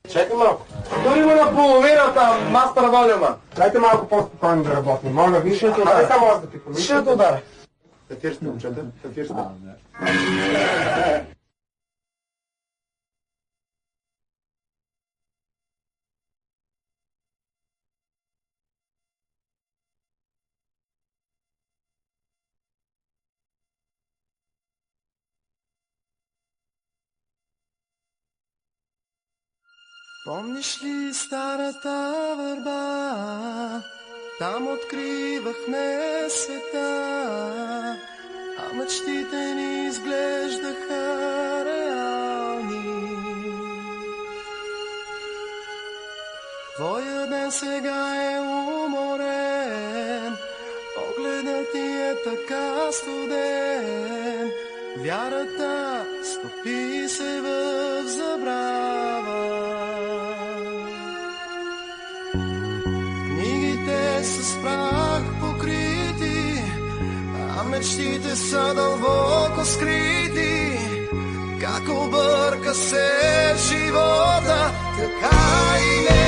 Чакай малко. Дори го на половината, мастер волюма. Дайте малко по-спокойно да работим. Моля ви, Ще айде само аз да ти помисля. Ще ударя. Тафир сте, момчета, тафир сте. Помниш ли старата върба? Там откривахме света, а мечтите ни изглеждаха реални. Твоя ден сега е уморен, погледът ти е така студен, вярата стопи се в забрава. Книгите са с прах покрити, а мечтите са дълбоко скрити. Как обърка се живота, така и не